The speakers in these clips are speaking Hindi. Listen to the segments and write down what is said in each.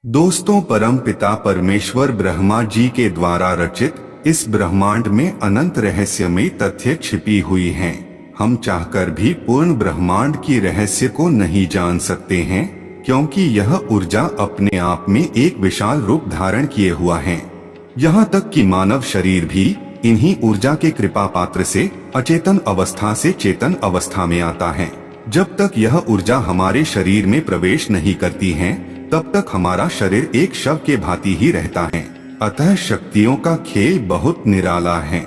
दोस्तों, परम पिता परमेश्वर ब्रह्मा जी के द्वारा रचित इस ब्रह्मांड में अनंत रहस्यमय तथ्य छिपी हुई हैं। हम चाहकर भी पूर्ण ब्रह्मांड की रहस्य को नहीं जान सकते हैं, क्योंकि यह ऊर्जा अपने आप में एक विशाल रूप धारण किए हुआ है। यहाँ तक कि मानव शरीर भी इन्हीं ऊर्जा के कृपा पात्र से अचेतन अवस्था से चेतन अवस्था में आता है। जब तक यह ऊर्जा हमारे शरीर में प्रवेश नहीं करती है, तब तक हमारा शरीर एक शव के भांति ही रहता है। अतः शक्तियों का खेल बहुत निराला है।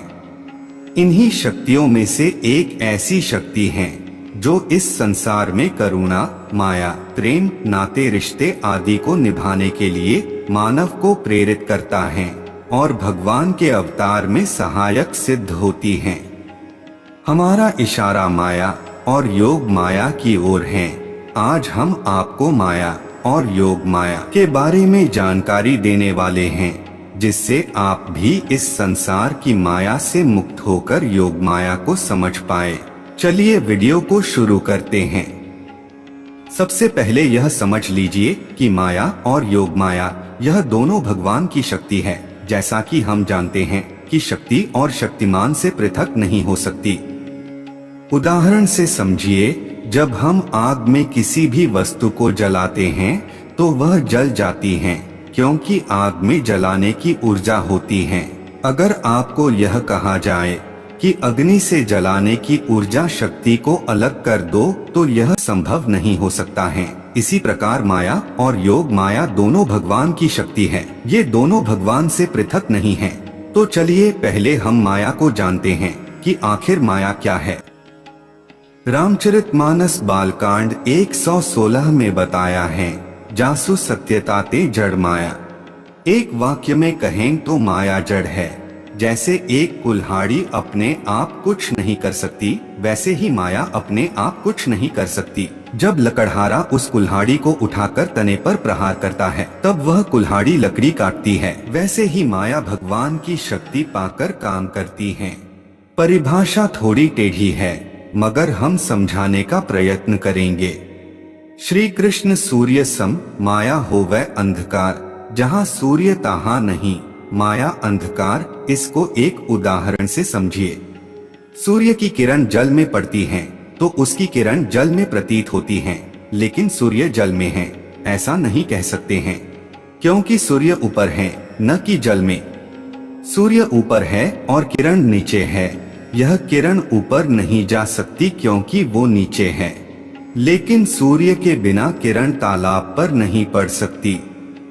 इन्हीं शक्तियों में से एक ऐसी शक्ति है जो इस संसार में करुणा, माया, प्रेम, नाते रिश्ते आदि को निभाने के लिए मानव को प्रेरित करता है और भगवान के अवतार में सहायक सिद्ध होती है। हमारा इशारा माया और योग माया की ओर है। आज हम आपको माया और योग माया के बारे में जानकारी देने वाले हैं, जिससे आप भी इस संसार की माया से मुक्त होकर योग माया को समझ पाए। चलिए वीडियो को शुरू करते हैं। सबसे पहले यह समझ लीजिए कि माया और योग माया यह दोनों भगवान की शक्ति है। जैसा कि हम जानते हैं कि शक्ति और शक्तिमान से पृथक नहीं हो सकती। उदाहरण से समझिए, जब हम आग में किसी भी वस्तु को जलाते हैं तो वह जल जाती है, क्योंकि आग में जलाने की ऊर्जा होती है। अगर आपको यह कहा जाए कि अग्नि से जलाने की ऊर्जा शक्ति को अलग कर दो, तो यह संभव नहीं हो सकता है। इसी प्रकार माया और योग माया दोनों भगवान की शक्ति है। ये दोनों भगवान से पृथक नहीं है। तो चलिए पहले हम माया को जानते हैं कि आखिर माया क्या है। रामचरितमानस बालकांड 116 में बताया है, जासु सत्यताते जड़ माया। एक वाक्य में कहें तो माया जड़ है। जैसे एक कुल्हाड़ी अपने आप कुछ नहीं कर सकती, वैसे ही माया अपने आप कुछ नहीं कर सकती। जब लकड़हारा उस कुल्हाड़ी को उठाकर तने पर प्रहार करता है, तब वह कुल्हाड़ी लकड़ी काटती है। वैसे ही माया भगवान की शक्ति पाकर काम करती है। परिभाषा थोड़ी टेढ़ी है, मगर हम समझाने का प्रयत्न करेंगे। श्री कृष्ण सूर्य सम माया होवै अंधकार, जहाँ सूर्य तहाँ नहीं माया अंधकार। इसको एक उदाहरण से समझिए। सूर्य की किरण जल में पड़ती है तो उसकी किरण जल में प्रतीत होती है, लेकिन सूर्य जल में है ऐसा नहीं कह सकते हैं, क्योंकि सूर्य ऊपर है न कि जल में। सूर्य ऊपर है और किरण नीचे है। यह किरण ऊपर नहीं जा सकती क्योंकि वो नीचे है। लेकिन सूर्य के बिना किरण तालाब पर नहीं पड़ सकती।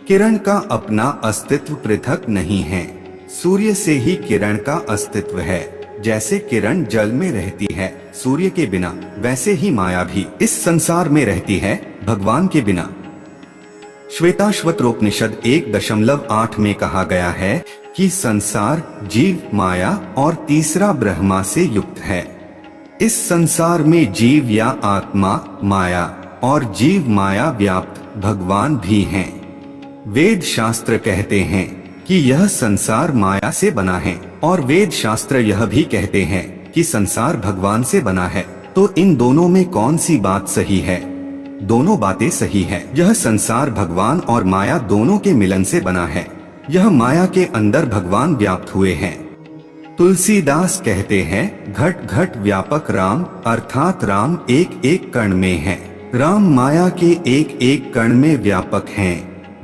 किरण का अपना अस्तित्व पृथक नहीं है। सूर्य से ही किरण का अस्तित्व है। जैसे किरण जल में रहती है सूर्य के बिना, वैसे ही माया भी इस संसार में रहती है भगवान के बिना। श्वेताश्वतरोपनिषद 1.8 में कहा गया है कि संसार जीव, माया और तीसरा ब्रह्मा से युक्त है। इस संसार में जीव या आत्मा, माया और जीव माया व्याप्त भगवान भी हैं। वेद शास्त्र कहते हैं कि यह संसार माया से बना है, और वेद शास्त्र यह भी कहते हैं कि संसार भगवान से बना है। तो इन दोनों में कौन सी बात सही है? दोनों बातें सही है। यह संसार भगवान और माया दोनों के मिलन से बना है। यह माया के अंदर भगवान व्याप्त हुए हैं। तुलसीदास कहते हैं, घट घट व्यापक राम, अर्थात राम एक एक कण में है। राम माया के एक एक कण में व्यापक हैं।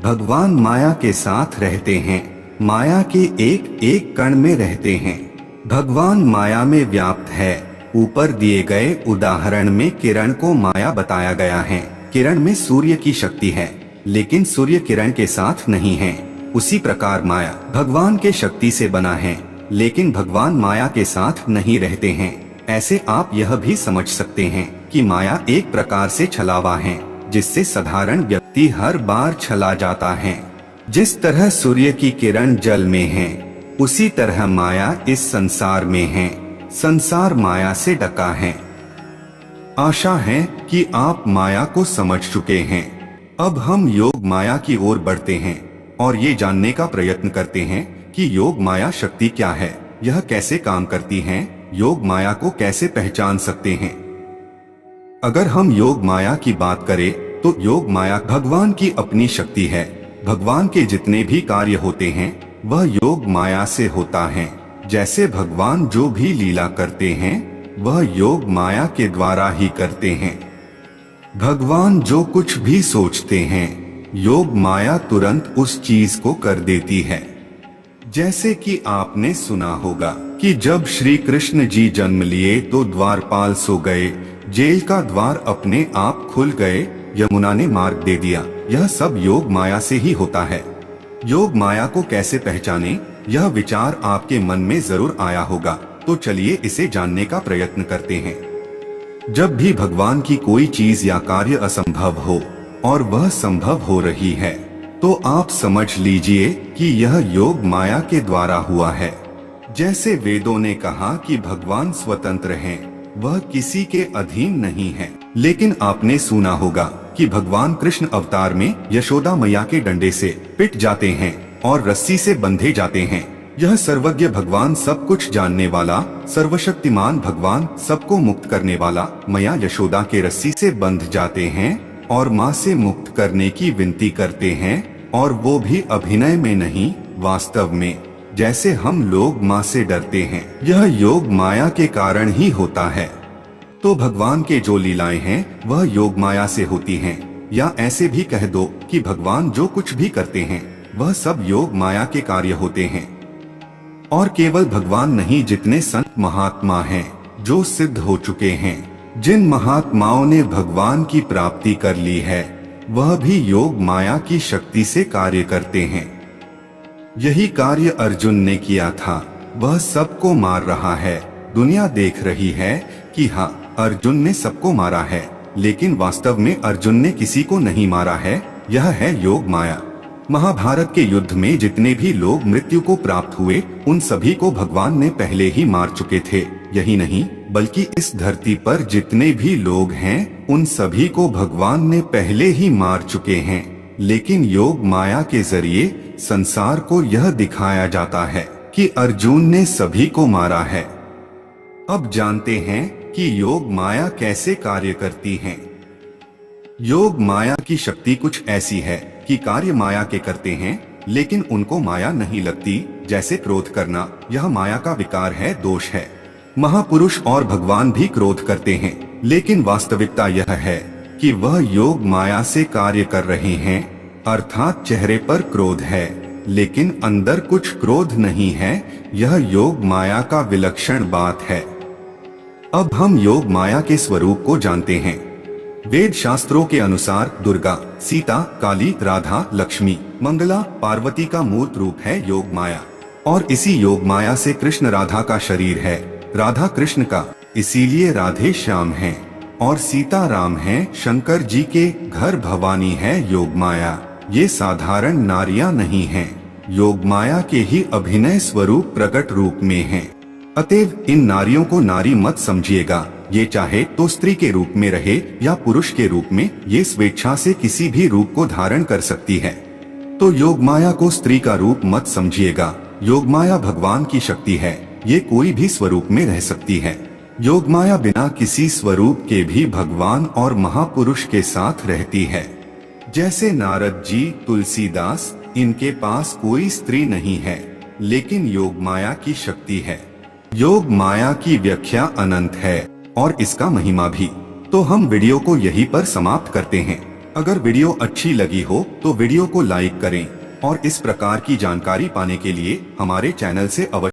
भगवान माया के साथ रहते हैं, माया के एक एक कण में रहते हैं। भगवान माया में व्याप्त है। ऊपर दिए गए उदाहरण में किरण को माया बताया गया है। किरण में सूर्य की शक्ति है, लेकिन सूर्य किरण के साथ नहीं है। उसी प्रकार माया भगवान के शक्ति से बना है, लेकिन भगवान माया के साथ नहीं रहते हैं। ऐसे आप यह भी समझ सकते हैं कि माया एक प्रकार से छलावा है, जिससे साधारण व्यक्ति हर बार छला जाता है। जिस तरह सूर्य की किरण जल में है, उसी तरह माया इस संसार में है। संसार माया से ढका है। आशा है कि आप माया को समझ चुके हैं। अब हम योग माया की ओर बढ़ते हैं और ये जानने का प्रयत्न करते हैं कि योग माया शक्ति क्या है, यह कैसे काम करती है, योग माया को कैसे पहचान सकते हैं। अगर हम योग माया की बात करें तो योग माया भगवान की अपनी शक्ति है। भगवान के जितने भी कार्य होते हैं वह योग माया से होता है। जैसे भगवान जो भी लीला करते हैं वह योग माया के द्वारा ही करते हैं। भगवान जो कुछ भी सोचते हैं योग माया तुरंत उस चीज को कर देती है। जैसे कि आपने सुना होगा कि जब श्री कृष्ण जी जन्म लिए तो द्वारपाल सो गए, जेल का द्वार अपने आप खुल गए, यमुना ने मार्ग दे दिया। यह सब योग माया से ही होता है। योग माया को कैसे पहचाने, यह विचार आपके मन में जरूर आया होगा, तो चलिए इसे जानने का प्रयत्न करते हैं। जब भी भगवान की कोई चीज या कार्य असंभव हो और वह संभव हो रही है तो आप समझ लीजिए कि यह योग माया के द्वारा हुआ है। जैसे वेदों ने कहा कि भगवान स्वतंत्र हैं, वह किसी के अधीन नहीं है। लेकिन आपने सुना होगा कि भगवान कृष्ण अवतार में यशोदा मैया के डंडे से पिट जाते हैं और रस्सी से बंधे जाते हैं। यह सर्वज्ञ भगवान, सब कुछ जानने वाला, सर्वशक्तिमान भगवान, सबको मुक्त करने वाला मैया यशोदा के रस्सी से बंध जाते हैं और माँ से मुक्त करने की विनती करते हैं, और वो भी अभिनय में नहीं, वास्तव में। जैसे हम लोग माँ से डरते हैं, यह योग माया के कारण ही होता है। तो भगवान के जो लीलाएं हैं वह योग माया से होती हैं, या ऐसे भी कह दो कि भगवान जो कुछ भी करते हैं वह सब योग माया के कार्य होते हैं। और केवल भगवान नहीं, जितने संत महात्मा हैं जो सिद्ध हो चुके हैं, जिन महात्माओं ने भगवान की प्राप्ति कर ली है, वह भी योग माया की शक्ति से कार्य करते हैं। यही कार्य अर्जुन ने किया था। वह सबको मार रहा है। दुनिया देख रही है कि हाँ, अर्जुन ने सबको मारा है, लेकिन वास्तव में अर्जुन ने किसी को नहीं मारा है। यह है योग माया। महाभारत के युद्ध में जितने भी लोग मृत्यु को प्राप्त हुए उन सभी को भगवान ने पहले ही मार चुके थे। यही नहीं बल्कि इस धरती पर जितने भी लोग हैं उन सभी को भगवान ने पहले ही मार चुके हैं। लेकिन योग माया के जरिए संसार को यह दिखाया जाता है कि अर्जुन ने सभी को मारा है। अब जानते हैं कि योग माया कैसे कार्य करती है। योग माया की शक्ति कुछ ऐसी है कि कार्य माया के करते हैं, लेकिन उनको माया नहीं लगती। जैसे क्रोध करना, यह माया का विकार है, दोष है। महापुरुष और भगवान भी क्रोध करते हैं, लेकिन वास्तविकता यह है कि वह योग माया से कार्य कर रहे हैं। अर्थात चेहरे पर क्रोध है लेकिन अंदर कुछ क्रोध नहीं है। यह योग माया का विलक्षण बात है। अब हम योग माया के स्वरूप को जानते हैं। वेद शास्त्रों के अनुसार दुर्गा, सीता, काली, राधा, लक्ष्मी, मंगला, पार्वती का मूर्त रूप है योग माया, और इसी योग माया से कृष्ण राधा का शरीर है, राधा कृष्ण का, इसीलिए राधे श्याम हैं, और सीता राम हैं। शंकर जी के घर भवानी है योग माया। ये साधारण नारियां नहीं हैं, योग माया के ही अभिनय स्वरूप प्रकट रूप में हैं। अतएव इन नारियों को नारी मत समझिएगा। ये चाहे तो स्त्री के रूप में रहे या पुरुष के रूप में, ये स्वेच्छा से किसी भी रूप को धारण कर सकती है। तो योग माया को स्त्री का रूप मत समझिएगा। योग माया भगवान की शक्ति है, ये कोई भी स्वरूप में रह सकती है। योग माया बिना किसी स्वरूप के भी भगवान और महापुरुष के साथ रहती है। जैसे नारद जी, तुलसीदास, इनके पास कोई स्त्री नहीं है, लेकिन योग माया की शक्ति है। योग माया की व्याख्या अनंत है और इसका महिमा भी। तो हम वीडियो को यहीं पर समाप्त करते हैं। अगर वीडियो अच्छी लगी हो तो वीडियो को लाइक करें और इस प्रकार की जानकारी पाने के लिए हमारे चैनल से अवश्य